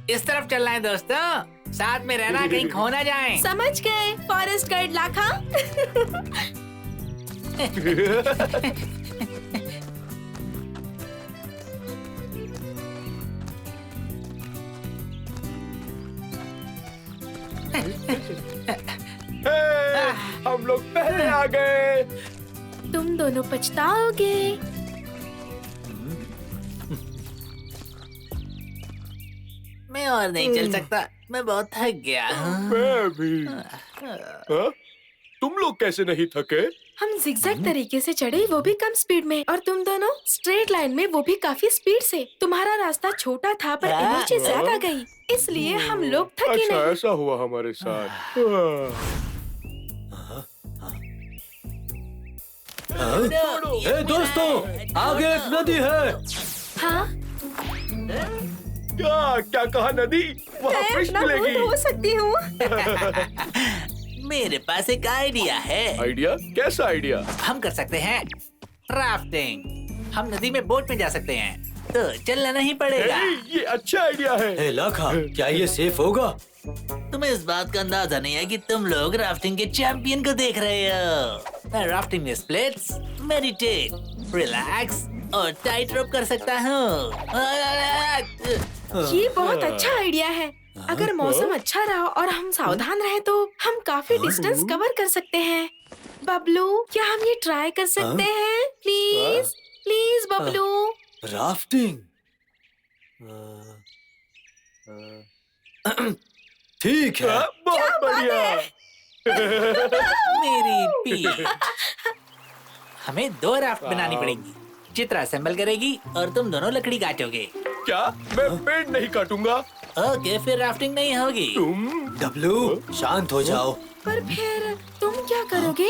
इस तरफ चलना है दोस्तों, साथ में रहना, कहीं खो ना जाएं। समझ गए फॉरेस्ट गाइड लाखा। हम लोग पहले आ गए। तुम दोनों पछताओगे। मैं और नहीं चल सकता, मैं बहुत थक गया हूँ। मैं भी। हाँ? तुम लोग कैसे नहीं थके? हम जिगजैग तरीके से चढ़े, वो भी कम स्पीड में, और तुम दोनों स्ट्रेट लाइन में, वो भी काफी स्पीड से। तुम्हारा रास्ता छोटा था पर एनर्जी ज्यादा गई, इसलिए हम लोग थके अच्छा, नहीं। ऐसा हुआ हमारे साथ। ए दोस्तों, आगे एक नदी है। हाँ, क्या कहा नदी? वहाँ फिश मिलेगी। हो सकती हूँ। मेरे पास एक आइडिया है। आइडिया? कैसा आइडिया? हम कर सकते हैं राफ्टिंग। हम नदी में बोट में जा सकते हैं, तो चलना नहीं पड़ेगा। ये अच्छा आइडिया है। ए लाखा, क्या ये सेफ होगा? तुम्हें इस बात का अंदाजा नहीं है कि तुम लोग राफ्टिंग के चैंपियन को देख रहे हो। मैं राफ्टिंग में स्प्लिट्स, मेडिटेट, रिलैक्स और टाइट रोप कर सकता हूँ। ये बहुत अच्छा आइडिया है। अगर मौसम अच्छा रहा और हम सावधान रहे तो हम काफी डिस्टेंस कवर कर सकते हैं। बबलू, क्या हम ये ट्राई कर सकते हैं? Please please Bablu. राफ्टिंग? ठीक है। बहुत बढ़िया। मेरी पीठ। हमें 2 राफ्ट बनानी पड़ेगी। चित्रा असेंबल करेगी और तुम दोनों लकड़ी काटोगे। क्या? मैं पेड़ नहीं काटूंगा। ओके, फिर राफ्टिंग नहीं होगी। डब्लू, शांत हो जाओ। पर फिर तुम क्या करोगे?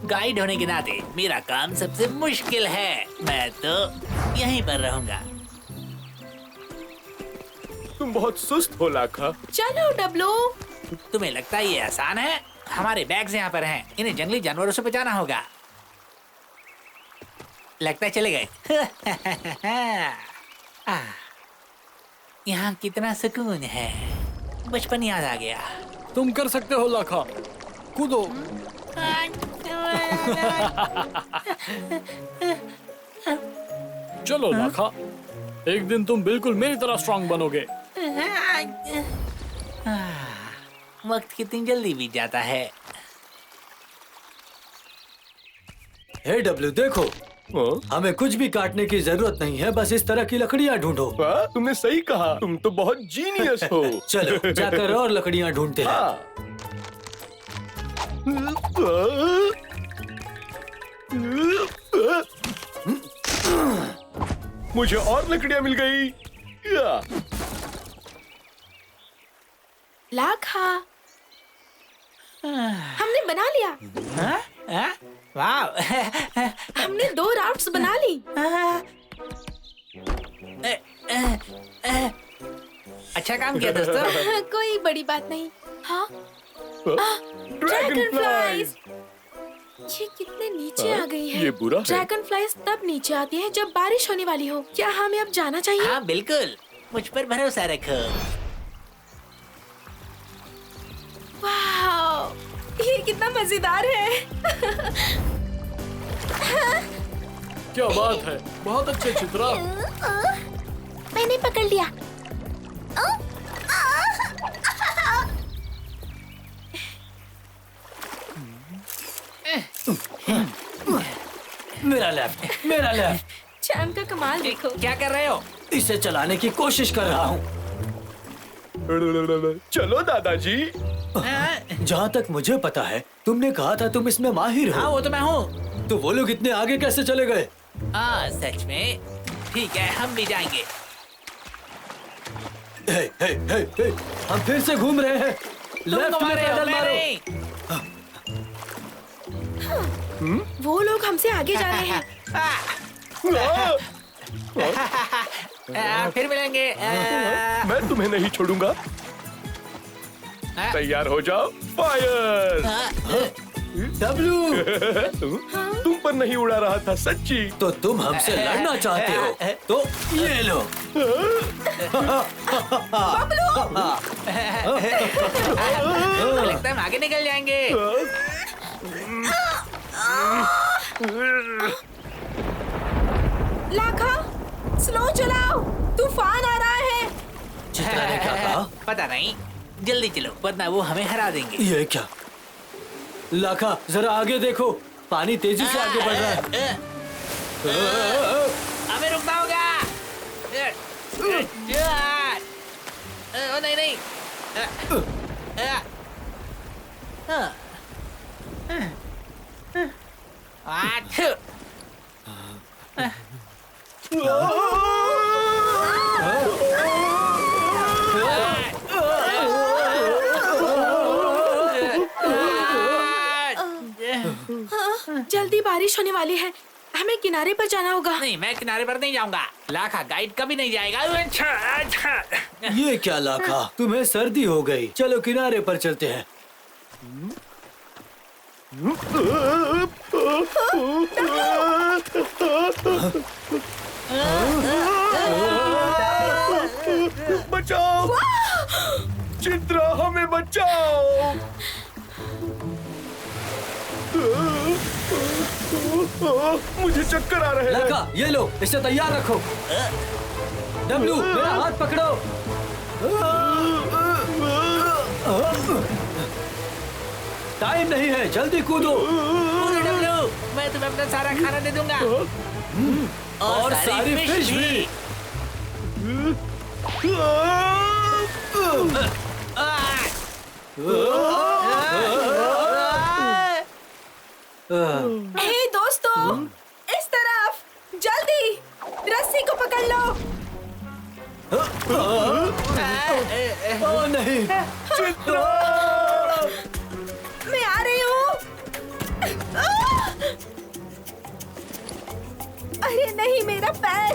गाइड होने के नाते मेरा काम सबसे मुश्किल है। मैं तो यहीं पर रहूंगा। तुम बहुत सुस्त हो लाखा। चलो डब्लू। तुम्हें लगता है ये आसान है? हमारे बैग्स यहाँ पर हैं। इन्हें जंगली जानवरों से बचाना होगा। लगता है चले गए। यहाँ कितना सुकून है। बचपन याद आ गया। तुम कर सकते हो लाखा, कूदो। चलो लाखा, एक दिन तुम बिल्कुल मेरी तरह स्ट्रांग बनोगे। वक्त कितनी जल्दी बीत जाता है। हे डब्लू, देखो, हमें कुछ भी काटने की जरूरत नहीं है, बस इस तरह की लकड़ियाँ ढूंढो। तुमने सही कहा। तुम तो बहुत जीनियस हो। चलो जाकर और लकड़ियाँ ढूंढते हैं। मुझे और लकड़ियाँ मिल गई। लाखा, हमने बना लिया। वाह। हमने 2 राफ्ट्स बना ली। अच्छा काम किया दोस्तों। कोई बड़ी बात नहीं। हाँ, ड्रैगन फ्लाइज। ये कितने नीचे आ गई है। ये बुरा है। ड्रैगन फ्लाइज तब नीचे आती है जब बारिश होने वाली हो। क्या हमें अब जाना चाहिए? हाँ बिल्कुल, मुझ पर भरोसा रखो। वाह, ये कितना मजेदार है। क्या बात है, बहुत अच्छे चित्रा। मैंने पकड़ लिया। मेरा लेफ्ट, मेरा लेफ्ट। चैम का कमाल देखो। क्या कर रहे हो? इसे चलाने की कोशिश कर रहा हूँ। चलो दादाजी। जहाँ तक मुझे पता है, तुमने कहा था तुम इसमें माहिर हाँ हो। वो तो मैं हूँ। तो वो लोग इतने आगे कैसे चले गए? हाँ सच में। ठीक है, हम भी जाएंगे। हे, हे, हे, हे, हम फिर से घूम रहे हैं। तुम लेफ्ट में घुमा रहे हो, पैडल मैं मारो। नहीं। वो लोग हमसे आगे जा रहे हैं। फिर मिलेंगे। मैं तुम्हें नहीं छोड़ूंगा। तैयार हो जाओ। फायर। डब्लू, तुम पर नहीं उड़ा रहा था सच्ची। तो तुम हमसे लड़ना चाहते हो? तो ये लो। लगता है हम आगे निकल जाएंगे। लाखा, स्लो चलाओ, तूफान आ रहा है। चित्रा ने क्या कहा? पता नहीं, जल्दी चलो वरना वो हमें हरा देंगे। ये क्या? लाखा, जरा आगे देखो, पानी तेजी से आगे बढ़ रहा है। हमें रुकना होगा। ओ नहीं नहीं। आच्छू। जल्दी बारिश होने वाली है, हमें किनारे पर जाना होगा। नहीं, मैं किनारे पर नहीं जाऊंगा। लाखा गाइड कभी नहीं जाएगा। ये क्या लाखा, तुम्हें सर्दी हो गई। चलो किनारे पर चलते हैं। बचाओ चित्रा, हमें बचाओ। मुझे चक्कर आ रहे हैं। लाखा, ये लो, इसे तैयार रखो। डब्लू, मेरा हाथ पकड़ो। टाइम नहीं है, जल्दी कूदो। डब्लू, मैं तुम्हें अपना सारा खाना दे दूंगा। और सारी फिश भी। हे दोस्तों, इस तरफ, जल्दी रस्सी को पकड़ लो। ओ नहीं, चित्रा, मैं आ रही हूँ। अरे नहीं, मेरा पैर।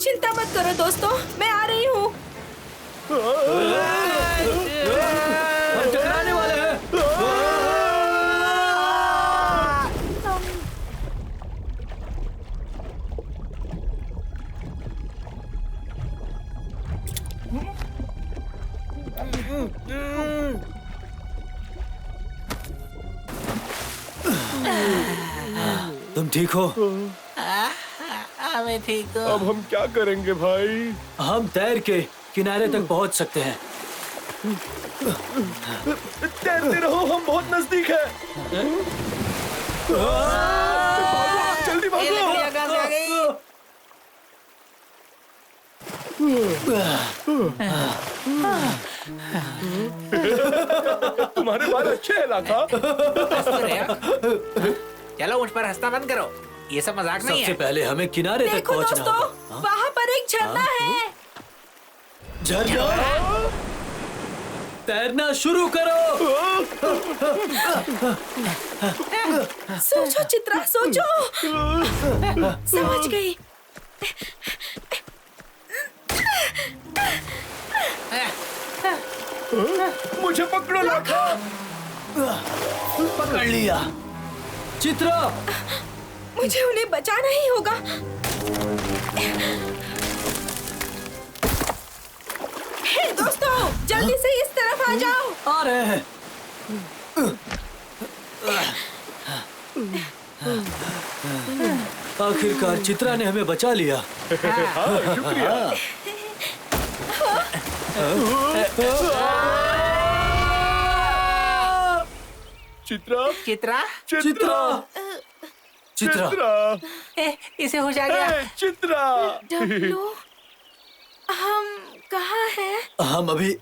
चिंता मत करो दोस्तों, मैं आ रही हूँ। हम टकराने वाले हैं। तुम ठीक हो? मैं ठीक हूँ। अब हम क्या करेंगे भाई? हम तैर के किनारे तक पहुंच सकते हैं। तैरते रहो, हम बहुत नजदीक है। जल्दी ये लकड़ियाँ भागो। कहाँ से आ गई? तुम्हारे बाल अच्छे हैं लाखा। हंस तो रहे हो। चलो मुझ पर हंसना बंद करो, ये सब मजाक नहीं सबसे है। पहले हमें किनारे तक देखो पहुंचना दोस्तों, होगा। वहाँ पर एक झरना है। झरना, तैरना शुरू करो। सोचो चित्रा, सोचो। समझ गई। मुझे पकड़ो लाखा। पकड़ लिया। चित्रा, मुझे उन्हें बचाना ही होगा। हे दोस्तों, जल्दी से इस तरफ आ जाओ। आ रहे हैं। आखिरकार चित्रा ने हमें बचा लिया। हाँ, शुक्रिया। चित्रा, चित्रा, चित्रा, चित्रा, चित्रा, इसे होश आ गया। चित्रा। डब्लू, हम कहाँ हैं? हम अभी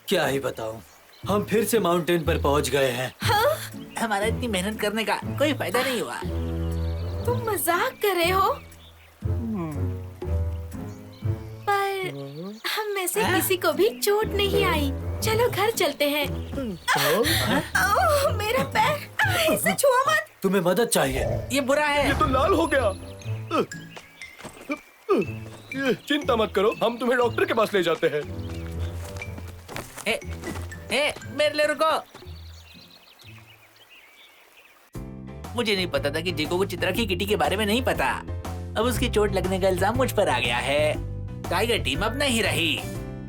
क्या ही बताऊं। हम फिर से माउंटेन पर पहुंच गए हैं। हमारा इतनी मेहनत करने का कोई फायदा नहीं हुआ। तुम मजाक कर रहे हो? पर हम में से किसी को भी चोट नहीं आई। चलो घर चलते हैं। ओह, मेरा पैर, इसे छुओ मत। तुम्हें मदद चाहिए? ये बुरा है। ये तो लाल हो गया। चिंता मत करो, हम तुम्हें डॉक्टर के पास ले जाते हैं। मेरे लिए रुको। मुझे नहीं पता था कि जिको को चित्रा की किटी के बारे में नहीं पता। अब उसकी चोट लगने का इल्जाम मुझ पर आ गया है। टाइगर टीम अब नहीं रही।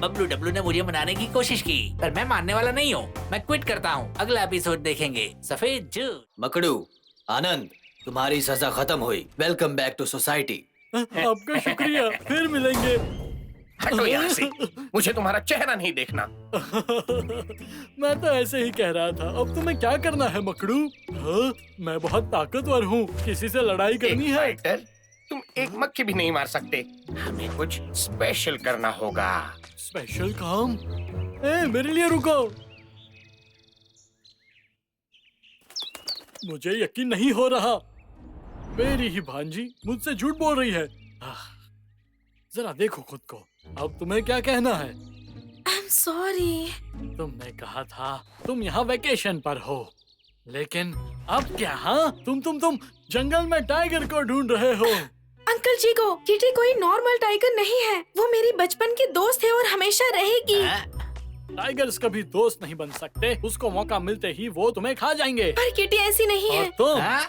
बबलू डब्लू ने मुझे मनाने की कोशिश की, पर मैं मानने वाला नहीं हूँ। मैं क्विट करता हूँ। अगला एपिसोड देखेंगे। सफेद जूत। मकड़ू, आनंद, तुम्हारी सजा खत्म हुई। Welcome back to society. आपका शुक्रिया, फिर मिलेंगे। हटो यहाँ से, मुझे तुम्हारा चेहरा नहीं देखना। मैं तो ऐसे ही कह रहा था। अब तुम्हें क्या करना है मकड़ू? हाँ, मैं बहुत ताकतवर हूँ। किसी से लड़ाई करनी एक है? फाइटर, तुम एक मक्खी भी नहीं मार सकते। हमें कुछ स्पेशल करना होगा। स्पेशल काम? मेरे लिए रुको। मुझे यकीन नहीं हो रहा। मेरी ही भांजी मुझसे झूठ बोल रही है। जरा देखो खुद को। अब तुम्हें क्या कहना है? I'm sorry. तुमने कहा था तुम यहाँ वेकेशन पर हो, लेकिन अब क्या? हाँ, तुम जंगल में टाइगर को ढूंढ रहे हो। अंकल जी को किटी कोई नॉर्मल टाइगर नहीं है। वो मेरी बचपन की दोस्त है और हमेशा रहेगी। टाइगर्स कभी दोस्त नहीं बन सकते। उसको मौका मिलते ही वो तुम्हें खा जाएंगे। पर किटी ऐसी नहीं और है। तुम? हाँ?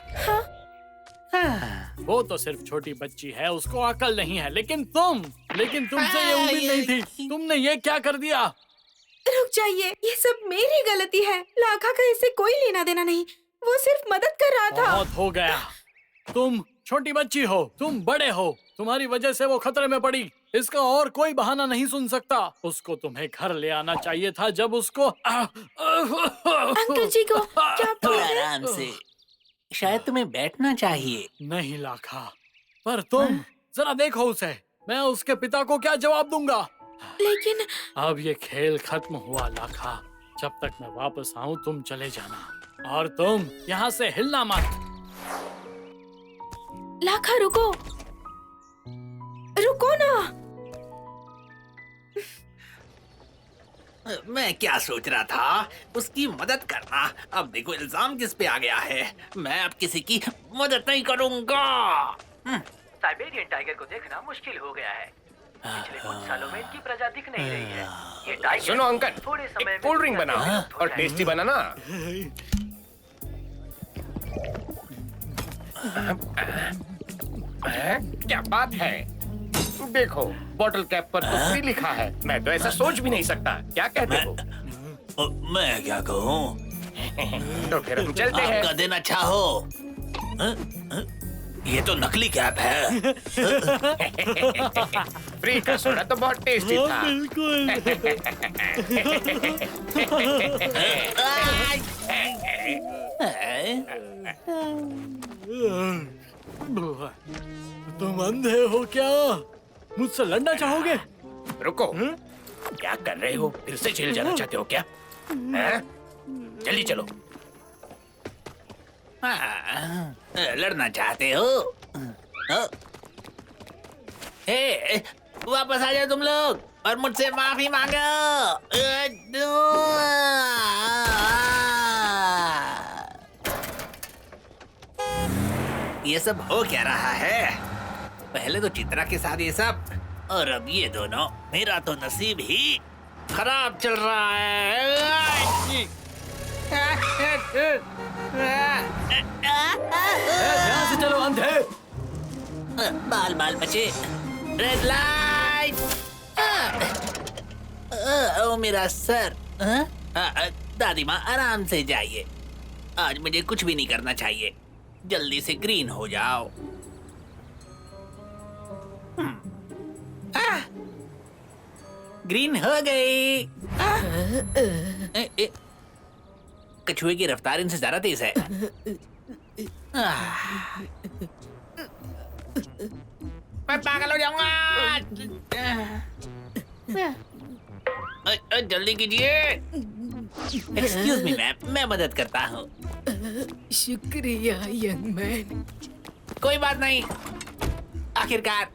वो तो सिर्फ छोटी बच्ची है, उसको अकल नहीं है। लेकिन तुमसे ये उम्मीद नहीं थी। तुमने ये क्या कर दिया? रुक जाइए, ये सब मेरी गलती है। लाखा का इससे कोई लेना देना नहीं। वो सिर्फ मदद कर रहा था। बहुत हो गया। तुम छोटी बच्ची हो, तुम बड़े हो। तुम्हारी वजह से वो खतरे में पड़ी। इसका और कोई बहाना नहीं सुन सकता। उसको तुम्हें घर ले आना चाहिए था जब उसको अंकल जी को क्या थोड़ा आराम से। शायद तुम्हें बैठना चाहिए। नहीं लाखा, पर तुम जरा देखो उसे। मैं उसके पिता को क्या जवाब दूंगा? लेकिन अब ये खेल खत्म हुआ लाखा। जब तक मैं वापस आऊं तुम चले जाना, और तुम यहाँ से हिलना मत। लाखा रुको, रुको ना। मैं क्या सोच रहा था, उसकी मदद करना। अब देखो इल्जाम किस पे आ गया है। मैं अब किसी की मदद नहीं करूंगा। साइबेरियन टाइगर को देखना मुश्किल हो गया है। पिछले कुछ सालों में इनकी प्रजाति दिख नहीं रही है। ये टाइगर सुनो अंकल, थोड़े समय एक कोल्ड ड्रिंक बनाओ और टेस्टी बनाना। क्या बात है? देखो, बॉटल कैप पर तो फ्री लिखा है। मैं तो ऐसा सोच भी नहीं सकता। क्या कहते हो? मैं क्या कहूँ? तो फिर हम चलते हैं। आपका दिन अच्छा हो। ये तो नकली कैप है। फ्री का सोडा तो बहुत टेस्टी था। बिल्कुल। तुम अंधे हो क्या? मुझसे लड़ना चाहोगे? रुको, क्या कर रहे हो? फिर से जेल जाना चाहते हो क्या? जल्दी चलो। लड़ना चाहते हो? वापस आ जाओ तुम लोग और मुझसे माफी मांगो। ये सब हो क्या रहा है? पहले तो चित्रा के साथ ये सब, और अब ये दोनों। मेरा तो नसीब ही खराब चल रहा है। ध्यान से चलो अंधे। बाल बाल बचे। Red light. ओ मेरा सर। दादी माँ आराम से जाइए। आज मुझे कुछ भी नहीं करना चाहिए। जल्दी से ग्रीन हो जाओ। ग्रीन हो गई। कछुए की रफ्तार इनसे ज्यादा तेज है। मैं पागल हो जाऊंगा। जल्दी कीजिए। एक्सक्यूज मी मैम, मैं मदद करता हूँ। शुक्रिया यंग मैन। कोई बात नहीं। आखिरकार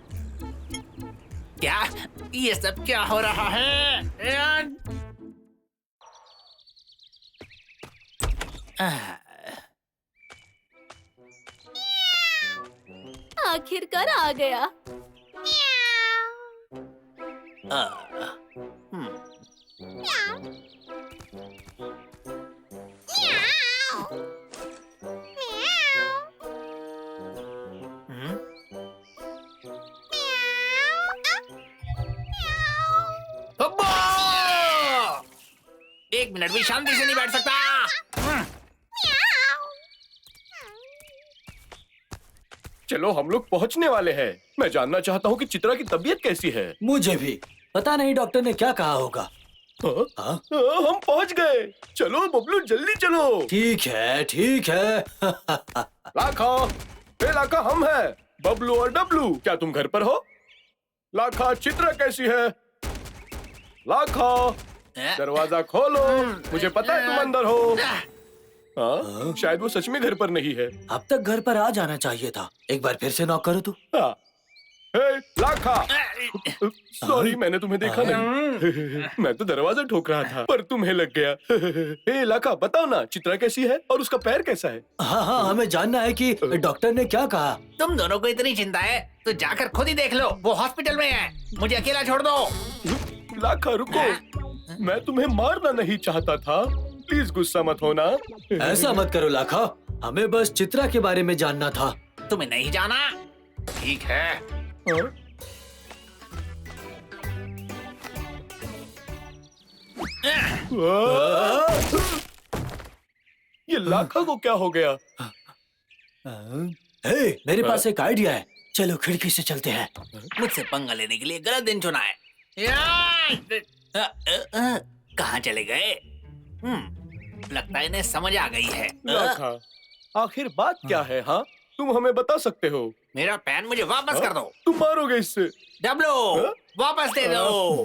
क्या ये सब क्या हो रहा है? आखिरकार आ गया। एक मिनट भी शांति से नहीं बैठ सकता। चलो हम लोग पहुंचने वाले हैं। मैं जानना चाहता हूँ कि चित्रा की तबीयत कैसी है। मुझे भी पता नहीं डॉक्टर ने क्या कहा होगा। हाँ? हाँ? हम पहुंच गए। चलो बबलू जल्दी चलो। ठीक है ठीक है। लाखा, ए लाखा, हम हैं बबलू और डब्लू। क्या तुम घर पर हो? लाखा, चित्रा कैसी है? लाखा, दरवाजा खोलो। मुझे पता है तुम अंदर हो। हाँ? शायद वो सच में घर पर नहीं है। अब तक घर पर आ जाना चाहिए था। एक बार फिर से नॉक करो तो। हाँ। हे लाखा, सॉरी मैंने तुम्हें देखा नहीं। मैं तो दरवाजा ठोक रहा था पर तुम्हें लग गया। हे लाखा, बताओ ना चित्रा कैसी है और उसका पैर कैसा है? हाँ हाँ, हमें जानना है कि डॉक्टर ने क्या कहा। तुम दोनों को इतनी चिंता है तो जाकर खुद ही देख लो। वो हॉस्पिटल में है, मुझे अकेला छोड़ दो। लाखा रुको, मैं तुम्हें मारना नहीं चाहता था। प्लीज गुस्सा मत होना। ऐसा मत करो लाखा, हमें बस चित्रा के बारे में जानना था। तुम्हें नहीं जाना? ठीक है। हाँ? ये लाखा को क्या हो गया? हे, मेरे पास एक आइडिया है। चलो खिड़की से चलते हैं। मुझसे पंगा लेने के लिए गलत दिन चुना है। कहाँ चले गए? लगता है इन्हें समझ आ गई है। लाखा, आखिर बात क्या है? हाँ, तुम हमें बता सकते हो। मेरा पेन मुझे वापस कर दो। तुम मारोगे इससे? डब्लू, हाँ? वापस दे दो।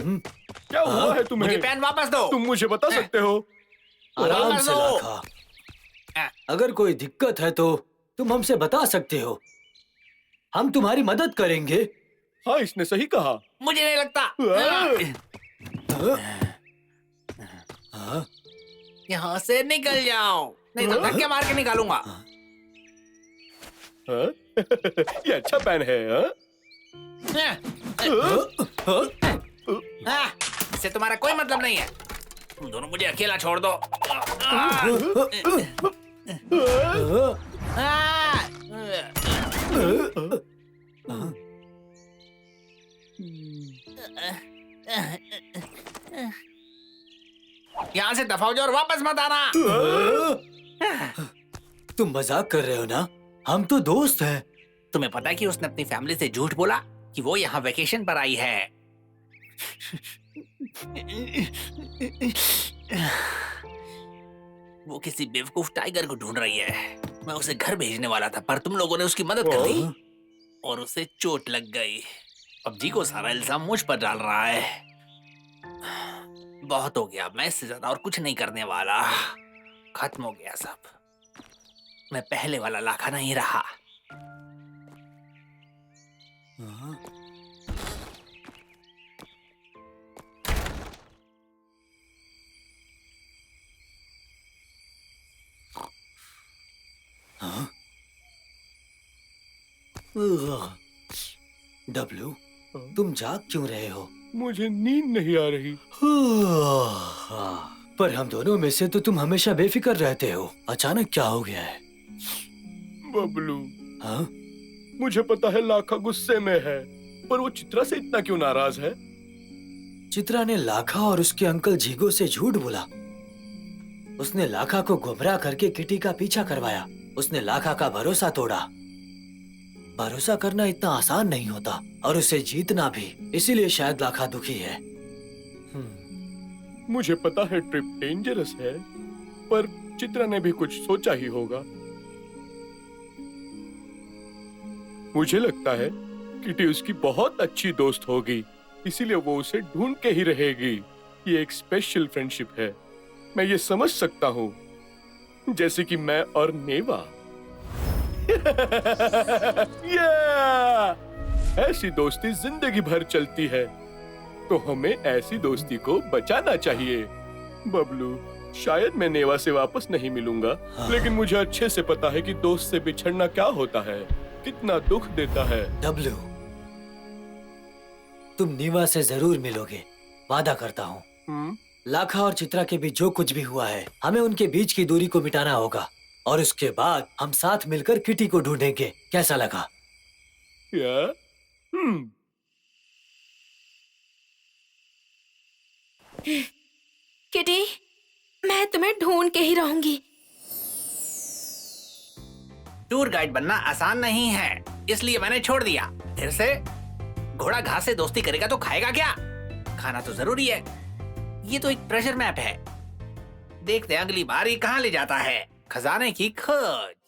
क्या हुआ है तुम्हें? मुझे पेन वापस दो। तुम मुझे बता सकते हो। आराम वापस से दो। लाखा, अगर कोई दिक्कत है तो तुम हमसे बता सकते हो। हम तुम्हारी मदद करेंगे। हाँ, इसने सही कहा। मुझे नहीं लगता। हाँ? यहाँ से निकल जाओ, नहीं तो धक्के मार के निकालूंगा। हाँ? ये अच्छा पेन है। हाँ? इससे तुम्हारा कोई मतलब नहीं है। तुम दोनों मुझे अकेला छोड़ दो। यहाँ से दफा हो जाओ और वापस मत आना। तुम मजाक कर रहे हो ना? हम तो दोस्त हैं। तुम्हें पता है कि उसने अपनी फैमिली से झूठ बोला कि वो यहाँ वेकेशन पर आई है। वो किसी बेवकूफ टाइगर को ढूंढ रही है। मैं उसे घर भेजने वाला था पर तुम लोगों ने उसकी मदद कर दी और उसे चोट लग गई। अब जी को सारा इल्जाम मुझ पर डाल रहा है। बहुत हो गया, मैं इससे ज्यादा और कुछ नहीं करने वाला। खत्म हो गया सब। मैं पहले वाला लाखा नहीं रहा। डब्लू, तुम जाग क्यों रहे हो? मुझे नींद नहीं आ रही। पर हम दोनों में से तो तुम हमेशा बेफिक्र रहते हो। अचानक क्या हो गया है? बबलू, हाँ? मुझे पता है लाखा गुस्से में है, पर वो चित्रा से इतना क्यों नाराज है? चित्रा ने लाखा और उसके अंकल जीगो से झूठ बोला। उसने लाखा को गुमराह करके किटी का पीछा करवाया। उसने लाखा का भरोसा तोड़ा। भरोसा करना इतना आसान नहीं होता और उसे जीतना भी। इसीलिए शायद लाखा दुखी है। मुझे पता है ट्रिप डेंजरस है, पर चित्रा ने भी कुछ सोचा ही होगा। मुझे लगता है किटी उसकी बहुत अच्छी दोस्त होगी, इसीलिए वो उसे ढूंढ के ही रहेगी। ये एक स्पेशल फ्रेंडशिप है, मैं ये समझ सकता हूँ। जैसे कि मैं और नेवा। ऐसी दोस्ती जिंदगी भर चलती है, तो हमें ऐसी दोस्ती को बचाना चाहिए। बबलू, शायद मैं नेवा से वापस नहीं मिलूंगा, लेकिन मुझे अच्छे से पता है कि दोस्त से बिछड़ना क्या होता है, कितना दुख देता है। डब्लू, तुम नेवा से जरूर मिलोगे, वादा करता हूँ। लाखा और चित्रा के बीच जो कुछ भी हुआ है, हमें उनके बीच की दूरी को मिटाना होगा और उसके बाद हम साथ मिलकर किटी को ढूंढेंगे। कैसा लगा? किटी, मैं तुम्हें ढूंढ के ही रहूंगी। टूर गाइड बनना आसान नहीं है, इसलिए मैंने छोड़ दिया। फिर से घोड़ा घास से दोस्ती करेगा तो खाएगा क्या? खाना तो जरूरी है। ये तो एक ट्रेजर मैप है। देखते हैं अगली बार ये कहाँ ले जाता है। खजाने की खोज।